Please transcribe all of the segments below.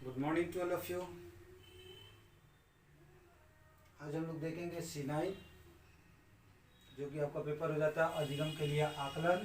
Good morning to all of you. आज हम लोग देखेंगे C9 जो कि आपका पेपर हो जाता है अधिगम के लिए आकलन,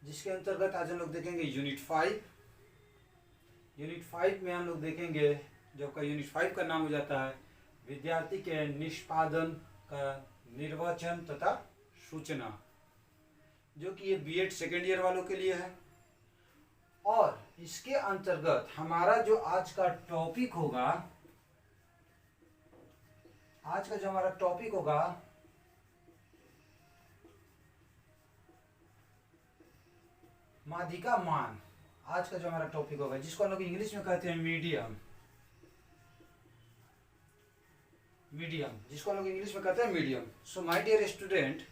जिसके अंतर्गत आज हम लोग देखेंगे यूनिट 5। यूनिट 5 में हम लोग देखेंगे जो आपका यूनिट 5 का नाम हो जाता है विद्यार्थी के निष्पादन का निर्वचन तथा सूचना, जो कि ये बीएड सेकेंड ईयर वालों के लिए है। और इसके अंतर्गत हमारा जो आज का टॉपिक होगा, आज का जो हमारा टॉपिक होगा माध्यिका मान। आज का जो हमारा टॉपिक होगा जिसको हम लोग इंग्लिश में कहते हैं मीडियम, जिसको हम लोग इंग्लिश में कहते हैं medium. So my dear student,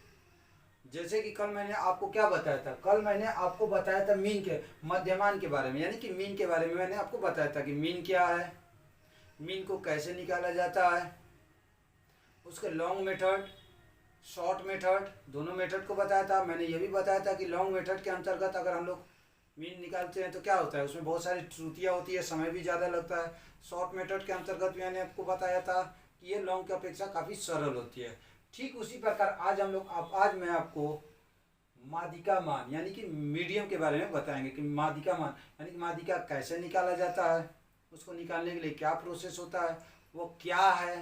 जैसे कि कल मैंने आपको क्या बताया था, कल मैंने आपको बताया था मीन के मध्यमान के बारे में, यानी कि मीन के बारे में मैंने आपको बताया था कि मीन क्या है, मीन को कैसे निकाला जाता है, उसके लॉन्ग मेथड शॉर्ट मेथड दोनों मेथड को बताया था। मैंने ये भी बताया था कि लॉन्ग मेथड के अंतर्गत अगर हम लोग मीन निकालते हैं तो क्या होता है, उसमें बहुत सारी त्रुटियाँ होती है, समय भी ज़्यादा लगता है। शॉर्ट मेथड के अंतर्गत मैंने आपको बताया था कि ये लॉन्ग की अपेक्षा काफ़ी सरल होती है। ठीक उसी प्रकार आज मैं आपको माध्यिका मान यानी कि मीडियम के बारे में बताएंगे कि माध्यिका मान यानी कि माध्यिका कैसे निकाला जाता है, उसको निकालने के लिए क्या प्रोसेस होता है, वो क्या है,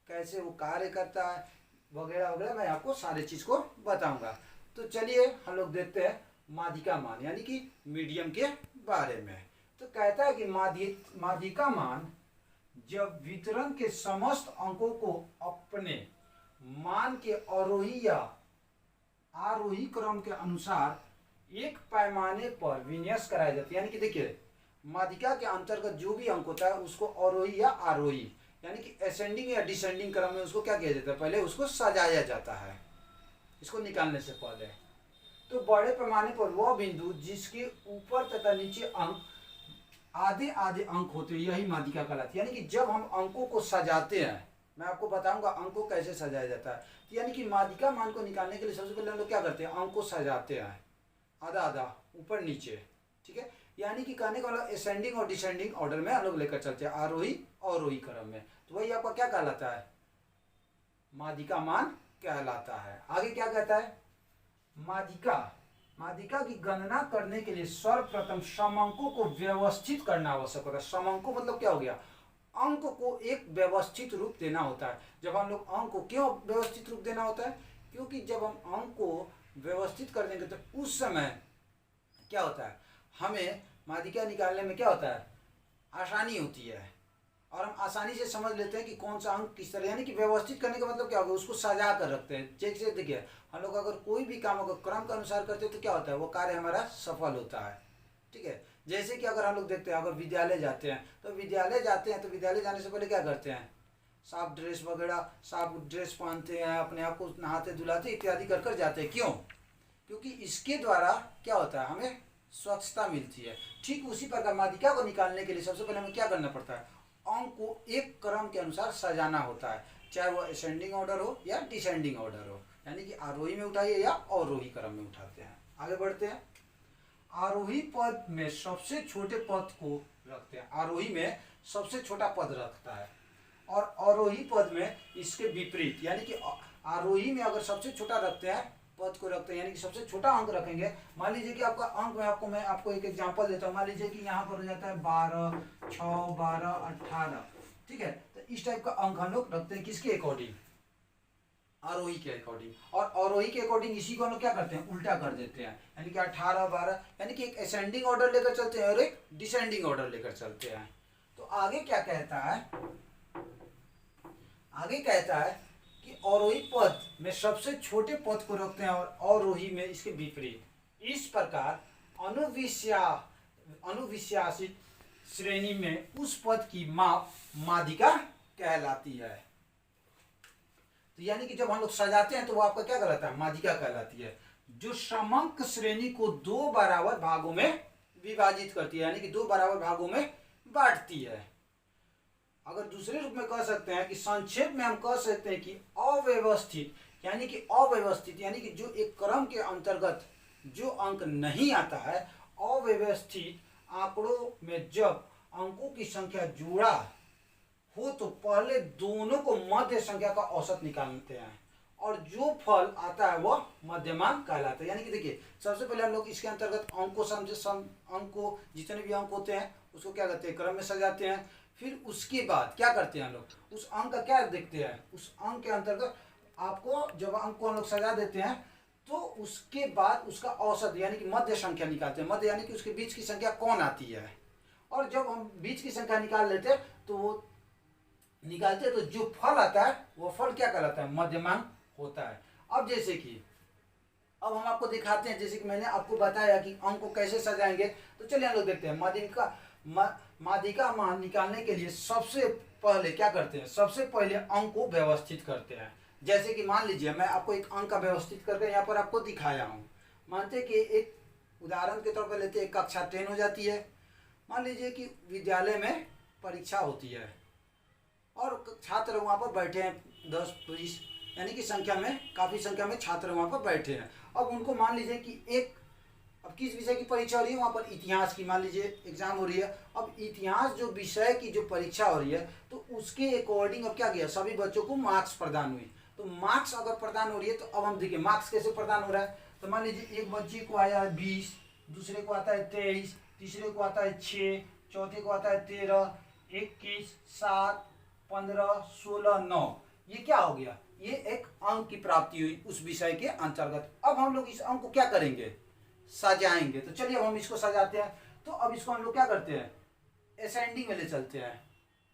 कैसे वो कार्य करता है, वगैरह वगैरह मैं आपको सारी चीज़ को बताऊंगा। तो चलिए हम लोग देखते हैं माध्यिका मान यानी कि मीडियम के बारे में। तो कहता है कि माध्यिका मान जब वितरण के समस्त अंकों को अपने मान के आरोही या आरोही क्रम के अनुसार एक पैमाने पर विन्यास कराया जाता है। यानी कि देखिए माध्यिका के अंतर्गत जो भी अंक होता है उसको आरोही या आरोही यानी कि असेंडिंग या डिसेंडिंग क्रम में उसको क्या किया जाता है, पहले उसको सजाया जाता है इसको निकालने से पहले। तो बड़े पैमाने पर वह बिंदु जिसके ऊपर तथा नीचे अंक आधे आधे अंक होते हैं यही माध्यिका कहलाती है। यानी कि जब हम अंकों को सजाते हैं, मैं आपको बताऊंगा अंक को कैसे सजाया जाता है। तो यानी कि माध्यिका मान को निकालने के लिए सबसे पहले हम लोग क्या करते हैं, अंक को सजाते हैं आधा आधा ऊपर नीचे, ठीक है। यानी कि कहने का मतलब असेंडिंग और डिसेंडिंग ऑर्डर में हम लोग लेकर चलते हैं, आरोही अवरोही क्रम में। तो वही आपका क्या कहलाता है, माध्यिका मान कहलाता है। आगे क्या कहता है, माध्यिका की गणना करने के लिए सर्वप्रथम समअंकों को व्यवस्थित करना आवश्यक होता है। समअंकों मतलब क्या हो गया, अंक को एक व्यवस्थित रूप देना होता है। जब हम लोग अंक को क्यों व्यवस्थित रूप देना होता है, क्योंकि जब हम अंक को व्यवस्थित कर देंगे तो उस समय क्या होता है, हमें माध्यिका निकालने में क्या होता है, आसानी होती है और हम आसानी से समझ लेते हैं कि कौन सा अंक किस तरह। यानी कि व्यवस्थित करने का मतलब क्या होगा, उसको सजा कर रखते हैं। जैसे देखिए हम लोग अगर कोई भी काम अगर क्रम के अनुसार करते हैं तो क्या होता है, वो कार्य हमारा सफल होता है, ठीक है। जैसे कि अगर हम लोग देखते हैं अगर विद्यालय जाते हैं तो विद्यालय जाने से पहले क्या करते हैं, साफ ड्रेस वगैरह साफ ड्रेस पहनते हैं, अपने आप को नहाते धुलाते इत्यादि कर कर जाते हैं। क्यों, क्योंकि इसके द्वारा क्या होता है, हमें स्वच्छता मिलती है। ठीक उसी प्रकार माध्यिका को निकालने के लिए सबसे पहले हमें क्या करना पड़ता है, अंक को एक क्रम के अनुसार सजाना होता है, चाहे वो असेंडिंग ऑर्डर हो या डिसेंडिंग ऑर्डर हो। यानी कि आरोही में उठाइए या अवरोही क्रम में उठाते हैं। आगे बढ़ते हैं, आरोही पद में सबसे छोटे पद को रखते हैं, आरोही में सबसे छोटा पद रखता है और अवरोही पद में इसके विपरीत। यानी कि आरोही में अगर सबसे छोटा रखते हैं पद को रखते हैं यानी कि सबसे छोटा अंक रखेंगे। मान लीजिए कि आपका अंक में मैं आपको एक एग्जांपल देता हूँ। मान लीजिए कि यहाँ पर हो जाता है 12, 6, 12, 18, ठीक है। तो इस टाइप का अंक हम लोग रखते हैं किसके अकॉर्डिंग, आरोही के अकॉर्डिंग। और अवरोही के अकॉर्डिंग इसी को हम लोग क्या करते हैं, उल्टा कर देते हैं। यानी कि 18, 12 यानी कि एक असेंडिंग ऑर्डर लेकर चलते हैं और एक डिसेंडिंग ऑर्डर लेकर चलते हैं। तो आगे क्या कहता है, आगे कहता है कि अवरोही पद में सबसे छोटे पद को रखते हैं और अवरोही में इसके विपरीत। इस प्रकार अनुविश्यासित श्रेणी में उस पद की माप माध्यिका कहलाती है। तो यानी कि जब हम लोग सजाते हैं तो वो आपका क्या कहलाता है, माध्यिका कहलाती है, जो समंक श्रेणी को दो बराबर भागों में विभाजित करती है, यानी कि दो बराबर भागों में बांटती है। अगर दूसरे रूप में कह सकते हैं कि संक्षेप में हम कह सकते हैं कि अव्यवस्थित यानी कि जो एक क्रम के अंतर्गत जो अंक नहीं आता है अव्यवस्थित आंकड़ों में जब अंकों की संख्या जोड़ा हो तो पहले दोनों को मध्य संख्या का औसत निकालते हैं और जो फल आता है वह मध्यमान कहलाता है। यानी कि देखिए, सबसे पहले हम लोग इसके अंतर्गत अंक को अंक को जितने भी अंक होते हैं उसको क्या करते हैं, क्रम में सजाते हैं। फिर उसके बाद क्या करते हैं हम लोग, उस अंक का क्या देखते हैं, उस अंक के अंतर्गत आपको जब अंक को हम लोग सजा देते हैं तो उसके बाद उसका औसत यानी कि मध्य संख्या निकालते हैं। मध्य यानी कि उसके बीच की संख्या कौन आती है, और जब हम बीच की संख्या निकाल लेते हैं तो वो निकालते हैं तो जो फल आता है वो फल क्या कहलाता है, मध्यमान होता है। अब जैसे कि अब हम आपको दिखाते हैं, जैसे कि मैंने आपको बताया कि अंक को कैसे सजाएंगे, तो चलिए हम लोग देखते हैं। माध्यिका मान निकालने के लिए सबसे पहले क्या करते हैं, सबसे पहले अंक को व्यवस्थित करते हैं। जैसे कि मान लीजिए मैं आपको एक अंक का व्यवस्थित करके यहाँ पर आपको दिखाया हूँ। मानते कि एक उदाहरण के तौर पर लेते हैं, कक्षा 10 हो जाती है। मान लीजिए कि विद्यालय में परीक्षा होती है और छात्र वहाँ पर बैठे हैं 10-20 यानी कि संख्या में, काफ़ी संख्या में छात्र वहाँ पर बैठे हैं। अब उनको मान लीजिए कि अब किस विषय की परीक्षा हो रही है, वहाँ पर इतिहास की मान लीजिए एग्जाम हो रही है। अब इतिहास जो विषय की जो परीक्षा हो रही है तो उसके अकॉर्डिंग अब क्या किया, सभी बच्चों को मार्क्स प्रदान हुई। तो मार्क्स अगर प्रदान हो रही है तो अब हम देखिए मार्क्स कैसे प्रदान हो रहा है। तो मान लीजिए एक बच्चे को आया है 20, दूसरे को आता है 23, तीसरे को आता है 6, चौथे को आता है 13, 21, 7, 15, 16, 9। ये क्या हो गया, ये एक अंक की प्राप्ति हुई उस विषय के अंतर्गत। अब हम लोग इस अंक को क्या करेंगे, सजाएंगे। तो चलिए अब हम इसको सजाते हैं। तो अब इसको हम लोग क्या करते हैं, असेंडिंग में ले चलते हैं,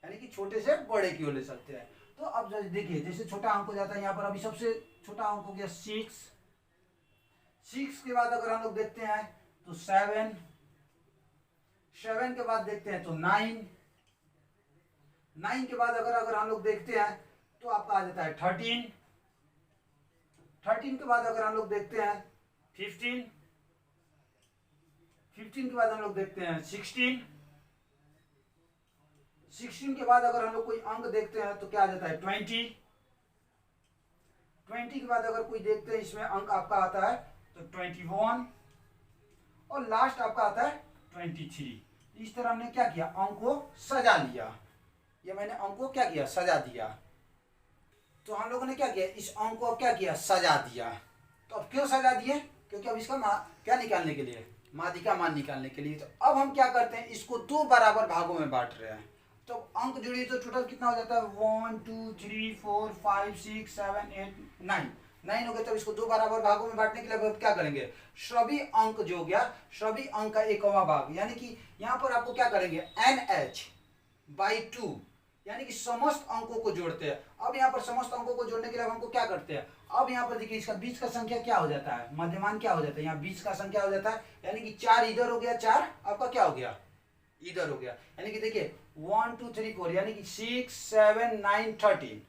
यानी कि छोटे से बड़े की ओर ले चलते हैं। तो अब देखिए जैसे छोटा अंक हो जाता है यहाँ पर, अभी सबसे छोटा अंक हो गया 6। 6 के बाद अगर हम लोग देखते हैं तो 7, 7 के बाद देखते हैं तो 9, 9 के बाद अगर हम लोग देखते हैं तो आपका आ जाता है 13, 13 के बाद अगर हम लोग देखते हैं 15, 15 के बाद हम लोग देखते हैं 16, 16 के बाद अगर हम लोग कोई अंक देखते हैं तो क्या आ जाता है 20, 20 के बाद अगर कोई देखते हैं इसमें अंक आपका आता है तो 21 और लास्ट आपका आता है 23। इस तरह हमने क्या किया, अंक को सजा लिया। ये मैंने अंक को क्या किया, सजा दिया। तो हम लोगों ने क्या किया, इस अंक को क्या किया, सजा दिया। तो अब क्यों सजा दिए, क्योंकि अब इसका क्या निकालने के लिए, माध्यिका मान निकालने के लिए। तो अब हम क्या करते हैं, इसको 2 बराबर भागों में बांट रहे हैं। तो अंक जुड़ी तो टोटल कितना हो जाता है, 1 2 3 4 5 6 7 8 9 हो गए। तो इसको 2 बराबर भागों में बांटने के लिए अब क्या करेंगे, सभी अंक जो हो गया, सभी अंक का 1वां भाग, यानी कि यहाँ पर आपको क्या करेंगे, NH/2 यानी कि समस्त अंकों को जोड़ते हैं। अब यहाँ पर समस्त अंकों को जोड़ने के लिए हमको क्या करते हैं, अब यहाँ पर देखिए इसका बीच का संख्या क्या हो जाता है, मध्यमान क्या हो जाता है, यहाँ बीच का संख्या हो जाता है। यानी कि 4 इधर हो गया, 4 आपका क्या हो गया, इधर हो गया। यानी कि देखिए 1 2 3 4 यानी कि 6 7 9 13,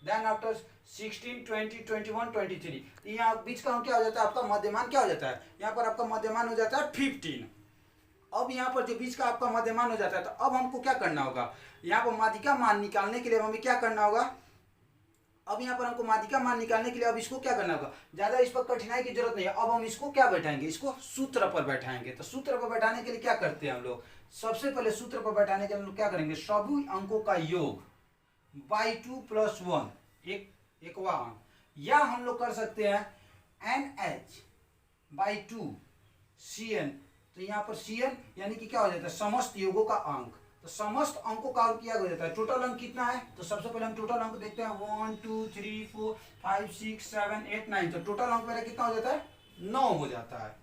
देन आफ्टर 16 20 21 23। यहाँ बीच का क्या हो जाता है, आपका मध्यमान क्या हो जाता है, यहाँ पर आपका मध्यमान हो जाता है 15। अब यहाँ पर जो बीच का आपका मध्यमान हो जाता है, तो अब हमको क्या करना होगा, यहाँ पर माध्यिका मान निकालने के लिए हमें क्या करना होगा। अब यहाँ पर हमको माध्यिका मान निकालने के लिए अब इसको क्या करना होगा, ज्यादा इस पर कठिनाई की जरूरत नहीं है। अब हम इसको क्या बैठाएंगे, इसको सूत्र पर बैठाएंगे। तो सूत्र पर बैठाने के लिए क्या करते हैं हम लोग, सबसे पहले सूत्र पर बैठाने के लिए हम लोग क्या करेंगे, सभी अंकों का योग /2 + 1 एकवा अंक, या हम लोग कर सकते हैं NH/2 CN। तो यहाँ पर CN यानी कि क्या हो जाता है, समस्त योगों का अंक। तो समस्त अंकों का अंक क्या हो जाता है, टोटल अंक कितना है। तो सबसे पहले हम टोटल अंक देखते हैं 1 2 3 4 5 6 7 8 9। तो टोटल अंक मेरा कितना हो जाता है, 9 हो जाता है।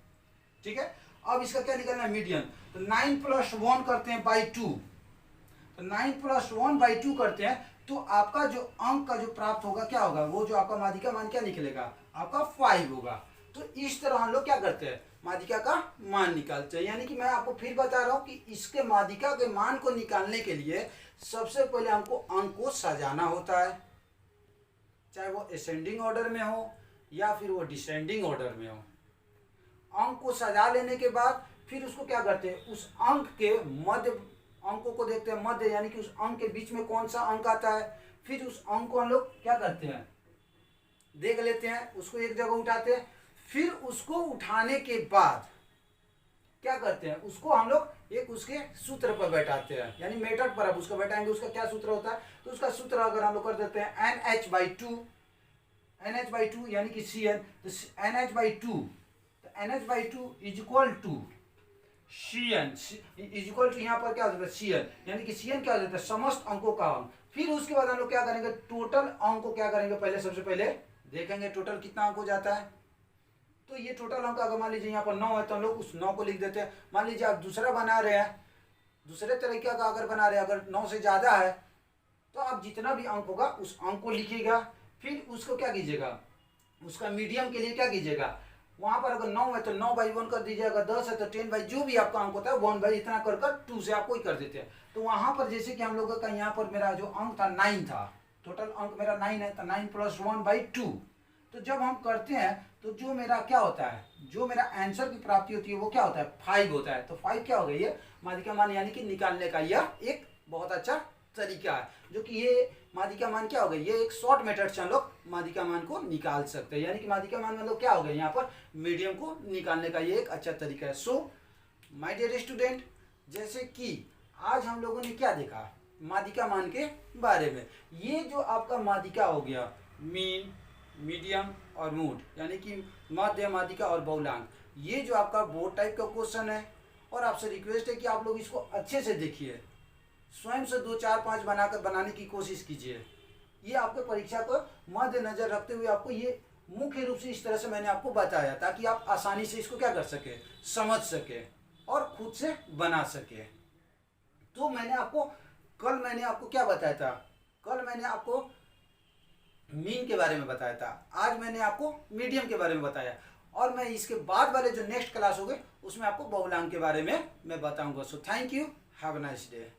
ठीक है, अब इसका क्या निकलना है, मीडियन। तो 9 + 1 करते हैं /2। तो 9 + 1/2 करते हैं तो आपका जो अंक का जो प्राप्त होगा क्या होगा, वो जो आपका माध्यिका मान क्या निकलेगा, आपका 5 होगा। तो इस तरह हम लोग क्या करते हैं, माध्यिका का मान निकालते हैं। यानी कि मैं आपको फिर बता रहा हूं कि इसके माध्यिका के मान को निकालने के लिए सबसे पहले हमको अंक को सजाना होता है, चाहे वो असेंडिंग ऑर्डर में हो या फिर वो डिसेंडिंग ऑर्डर में हो। अंक को सजा लेने के बाद फिर उसको क्या करते हैं, उस अंक के मध्य अंकों को देखते हैं, मध्य यानी कि उस अंक के बीच में कौन सा अंक आता है। फिर उस अंक को हम लोग क्या करते हैं, देख लेते हैं, उसको एक जगह उठाते हैं। फिर उसको उठाने के बाद क्या करते हैं, उसको हम लोग एक उसके सूत्र पर बैठाते हैं, यानी मेथड पर अब उसको बैठाएंगे। उसका क्या सूत्र होता है, तो उसका सूत्र अगर हम लोग कर देते हैं NH/2, NH/2 यानी कि Cn, तो NH/2, तो NH/2 is equal to Cn, is equal to यहाँ पर क्या हो जाता है Cn, यानी कि Cn क्या हो जाता है समस्त अंकों का अंक। फिर उसके बाद हम लोग क्या करेंगे, टोटल अंक को क्या करेंगे, पहले सबसे पहले देखेंगे टोटल कितना अंक हो जाता है। तो ये टोटल अंक अगर मान लीजिए यहाँ पर 9 है तो हम लोग उस 9 को लिख देते हैं। मान लीजिए आप दूसरा बना रहे हैं, दूसरे तरीके का अगर बना रहे हैं, अगर 9 से ज़्यादा है तो आप जितना भी अंक होगा उस अंक को लिखिएगा। फिर उसको क्या कीजिएगा, उसका मीडियम के लिए क्या कीजिएगा, वहाँ पर अगर 9 है तो 9/1 कर दीजिए, अगर 10 है तो 10 जो भी आपका अंक होता है 1 इतना कर 2 से आपको ही कर देते हैं। तो वहाँ पर जैसे कि हम लोगों का यहाँ पर मेरा जो अंक था 9 था, टोटल अंक मेरा 9 है, तो 9 + 1/2। तो जब हम करते हैं तो जो मेरा क्या होता है, जो मेरा आंसर की प्राप्ति होती है वो क्या होता है 5 होता है। तो 5 क्या हो गई है माध्यिका मान, यानी कि निकालने का यह एक बहुत अच्छा तरीका है, जो कि ये माध्यिका मान क्या हो गई, ये एक शॉर्ट मेथड से हम लोग माध्यिका मान को निकाल सकते हैं। यानी कि माध्यिका मान मतलब क्या हो गया, यहाँ पर मीडियम को निकालने का ये एक अच्छा तरीका है। सो माय डियर स्टूडेंट, जैसे कि आज हम लोगों ने क्या देखा माध्यिका मान के बारे में। ये जो आपका माध्यिका हो गया मीन, मीडियम और मूड, यानी कि मध्य, माध्यिका और बहुलांक, ये जो आपका बोर्ड टाइप का क्वेश्चन है, और आपसे रिक्वेस्ट है कि आप लोग इसको अच्छे से देखिए, स्वयं से 2, 4, 5 बनाने की कोशिश कीजिए। ये आपके परीक्षा को मद्देनजर रखते हुए आपको ये मुख्य रूप से इस तरह से मैंने आपको बताया, ताकि आप आसानी से इसको क्या कर सके, समझ सके और खुद से बना सके। तो कल मैंने आपको क्या बताया था, कल मैंने आपको मीन के बारे में बताया था, आज मैंने आपको मीडियम के बारे में बताया, और मैं इसके बाद वाले जो नेक्स्ट क्लास होंगे उसमें आपको बहुलांक के बारे में मैं बताऊंगा। So thank you, have a nice day.